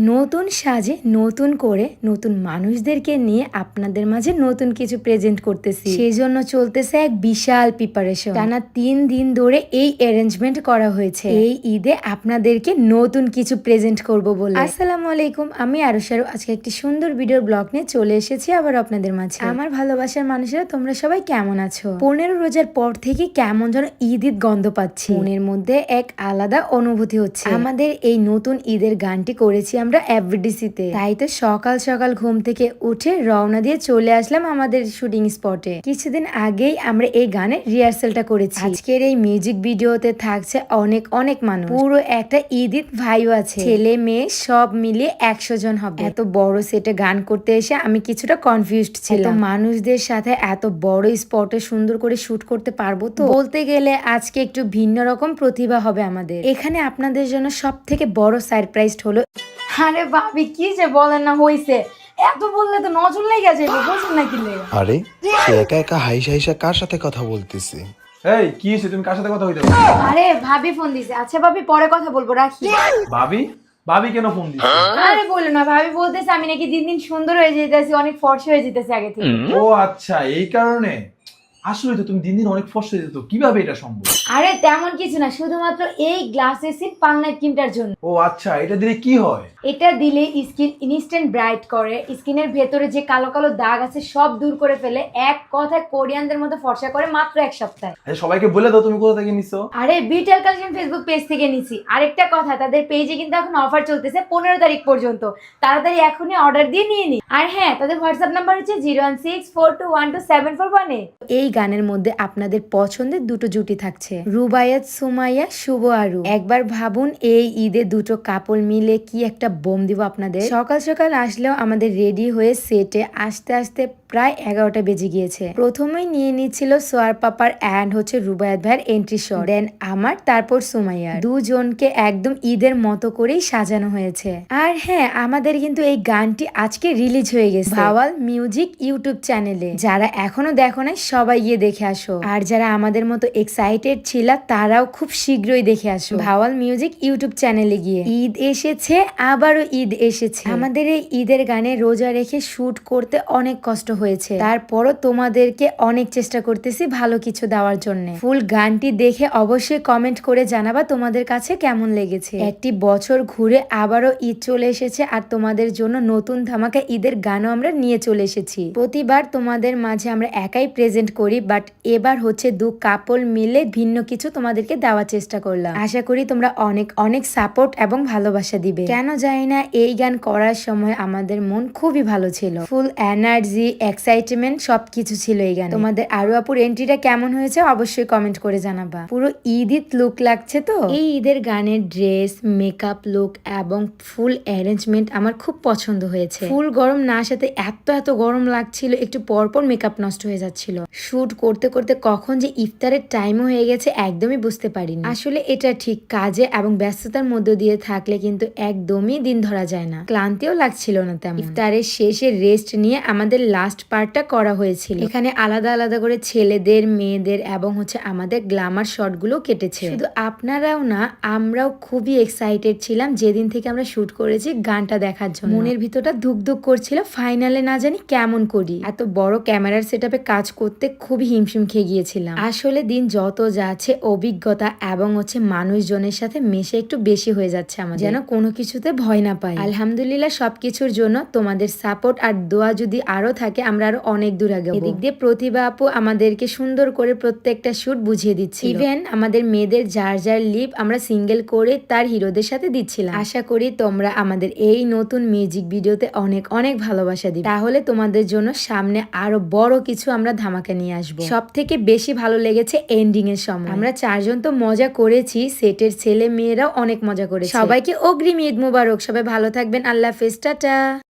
নতুন সাজে নতুন করে নতুন মানুষদেরকে নিয়ে আপনাদের মাঝে নতুন কিছু প্রেজেন্ট করতেছি। সেই জন্য চলতেছে এক বিশাল প্রিপারেশন। টানা 3 দিন ধরে এই অ্যারেঞ্জমেন্ট করা হয়েছে এই ঈদে আপনাদেরকে নতুন কিছু প্রেজেন্ট করব বলে। আসসালামু আলাইকুম, আমি আরুশারু। আজকে একটি সুন্দর ভিডিওর ব্লগ নিয়ে চলে এসেছি আবার আপনাদের মাঝে। আমার ভালোবাসার মানুষেরা তোমরা সবাই কেমন আছো? 15 রোজার পর থেকে কেমন যেন ঈদ ঈদ গন্ধ পাচ্ছি, মনের মধ্যে এক আলাদা অনুভূতি হচ্ছে। আমাদের এই নতুন ঈদের গানটি করেছি আমরা এফডিসিতে, তাই তো সকাল সকাল ঘুম থেকে উঠে রওনা দিয়ে চলে আসলাম আমাদের শুটিং স্পটে। কিছুদিন আগেই আমরা এই গানের রিহার্সালটা করেছি। আজকের এই মিউজিক ভিডিওতে থাকছে অনেক অনেক মানুষ, পুরো একটা ঈদ ঈদ ভাইও আছে, ছেলে মেয়ে সব মিলিয়ে 100 জন হবে। এত বড় সেটে গান করতে এসে আমি কিছুটা কনফিউজড ছিলাম, মানুষদের সাথে এত বড় স্পটে সুন্দর করে শুট করতে পারবো তো? বলতে গেলে আজকে একটু ভিন্ন রকম প্রতিভা হবে আমাদের এখানে। আপনাদের জন্য সব থেকে বড় সারপ্রাইজ হলো, আরে ভাবি কি যে বলেন না, হইছে এত বললে তো নজর লেগে যাবে, বুঝছেন না কি লেগে? আরে একা একা হাইসা হাইসা কার সাথে কথা বলতেছে? এই কি হইছে, তুমি কার সাথে কথা হইতে? আরে ভাবি ফোন দিছে। আচ্ছা ভাবি পরে কথা বলবো, রাখি। ভাবি ভাবি কেন ফোন দিছে? আরে বলো না, ভাবি বলতেছে আমি নাকি দিন দিন সুন্দর হয়ে যেতেছি, অনেক ফর্সা হয়ে যেতেছি আগে থেকে। ও আচ্ছা, এই কারণে। আসলে তো তুমি দিন দিন অনেক ফর্সা হয়ে যেত, কিভাবে এটা সম্ভব? আরে তেমন কিছু না, শুধুমাত্র এই গ্লাস এসিড পালনাইট ক্রিমটার জন্য। ও আচ্ছা, এটা দিলে কি হয়? এটা দিলে স্কিন ইনস্ট্যান্ট ব্রাইট করে, স্কিনের ভেতরে যে কালো কালো দাগ আছে সব দূর করে ফেলে, এক কথায় কোরিয়ানদের মতো ফর্সা করে মাত্র 1 সপ্তাহে। আচ্ছা, সবাইকে বলে দাও তুমি কোথা থেকে নিছো। আরে বিটেল কালেকশন ফেসবুক পেজ থেকে নিছি। আরেকটা কথা, তাদের পেজে কিন্তু এখন অফার চলতেছে 15 তারিখ পর্যন্ত, তাড়াতাড়ি এখনই অর্ডার দিয়ে নিয়ে নি। আর হ্যাঁ, তাদের হোয়াটসঅ্যাপ নাম্বার হচ্ছে 01642127418। এই গানের মধ্যে আপনাদের পছন্দের দুটো জুটি থাকছে, রুবায়াত সুমাইয়া, শুভ আরু। একবার ভাবুন এই ঈদে দুটো কাপল মিলে কি একটা বোম দিব আপনাদের। সকাল সকাল আসলেও আমাদের রেডি হয়ে সেটে আসতে আসতে প্রায় 11টা বেজে গিয়েছে। প্রথমেই নিয়ে নিচ্ছিল সোয়ার পাপার অ্যান্ড হচ্ছে রুবায়াত ভাইয়ের এন্ট্রি শট, দেন আমার, তারপর সুমাইয়া। দুজনকে একদম ঈদের মতো করেই সাজানো হয়েছে। আর হ্যাঁ, আমাদের কিন্তু এই গানটি আজকে রিলিজ হয়ে গেছে ভাওয়াল মিউজিক ইউটিউব চ্যানেলে। যারা এখনো দেখো নাই সবাই গিয়ে দেখে আসো, আর যারা আমাদের মতো এক্সাইটেড ছিল তারাও খুব শীঘ্রই দেখে আসো ভাওয়াল মিউজিক ইউটিউব চ্যানেলে গিয়ে। ঈদ এসেছে, আবারও ঈদ এসেছে। আমাদের এই ঈদের গানে রোজা রেখে শুট করতে অনেক কষ্ট হয়েছে, তারপরও তোমাদেরকে অনেক চেষ্টা করতেছি ভালো কিছু দেওয়ার জন্য। ফুল গানটি দেখে অবশ্যই কমেন্ট করে জানাবা তোমাদের কাছে কেমন লেগেছে। একটি বছর ঘুরে আবারও ঈদ চলে এসেছে, আর তোমাদের জন্য নতুন ধামাকা ঈদের গানও আমরা নিয়ে চলে এসেছি। প্রতিবার তোমাদের মাঝে আমরা একাই প্রেজেন্ট করি, বাট এবার হচ্ছে দু কাপল মিলে ভিন্ন কিছু তোমাদেরকে দেওয়ার চেষ্টা করলাম। আশা করি তোমরা অনেক অনেক সাপোর্ট এবং ভালোবাসা দিবে। কেন জানি না এই গান করার সময় আমাদের মন খুবই ভালো ছিল, ফুল এনার্জি, এক্সাইটমেন্ট সবকিছু ছিল এই গানে। তোমাদের আরু আপুর এন্ট্রিটা কেমন হয়েছে অবশ্যই কমেন্ট করে জানাবা। পুরো ঈদ ঈদ লুক লাগছে তো। এই ঈদের গানের ড্রেস, মেকআপ লুক এবং ফুল অ্যারেঞ্জমেন্ট আমার খুব পছন্দ হয়েছে। ফুল গরম না সাথে এত এত গরম লাগছিল, একটু পরপর মেকআপ নষ্ট হয়ে যাচ্ছিল। শুট করতে করতে কখন যে ইফতারের টাইমও হয়ে গেছে একদমই বুঝতে পারিনি। আসলে এটা ঠিক, কাজে এবং ব্যস্ততার মধ্য দিয়ে থাকলে কিন্তু একদমই দিন ধরা যায় না। ক্লান্তিও লাগছিল না তেমন। ইফতারের শেষে রেস্ট নিয়ে আমাদের লাস্ট পার্টটা করা হয়েছিল। এখানে আলাদা আলাদা করে ছেলেদের, মেয়েদের এবং হচ্ছে আমাদের গ্ল্যামার শট গুলো কেটেছে। শুধু আপনারাও না, আমরাও খুবই এক্সাইটেড ছিলাম যেদিন থেকে আমরা শুট করেছি গানটা দেখার জন্য। মনের ভিতরটা ধুক ধুক করছিল, ফাইনালে না জানি কেমন করি। এত বড় ক্যামেরার সেটআপে কাজ করতে খুবই হিমশিম খেয়ে গিয়েছিলাম। আসলে দিন যত যাচ্ছে অভিজ্ঞতা এবং হচ্ছে মানুষজনের সাথে মেশে একটু বেশি হয়ে যাচ্ছে আমার, যেন কোনো কিছুতে ভয় না পাই। আলহামদুলিল্লাহ সবকিছুর জন্য তোমাদের সাপোর্ট আর দোয়া যদি আরো থাকে আমরা আরো অনেক দূর আগাবো। এদিক দিয়ে প্রতিভা আপু আমাদেরকে সুন্দর করে প্রত্যেকটা শুট বুঝিয়ে দিচ্ছি। ইভেন আমাদের মেয়েদের যার যার লিপ আমরা সিঙ্গেল করে তার হিরোদের সাথে দিচ্ছিলাম। আশা করি তোমরা আমাদের এই নতুন মিউজিক ভিডিওতে অনেক অনেক ভালোবাসা দিবে, তাহলে তোমাদের জন্য সামনে আরো বড় কিছু আমরা ধামাকা নিয়ে আসবো। সব থেকে বেশি ভালো লেগেছে এন্ডিং এর সময়। আমরা 4 জন তো মজা করেছি, সেটের ছেলে মেয়েরাও অনেক মজা করেছে। সবাইকে অগ্রিম ঈদ মুবারক। সবাই ভালো থাকবেন, আল্লাহ হাফেজ, টাটা।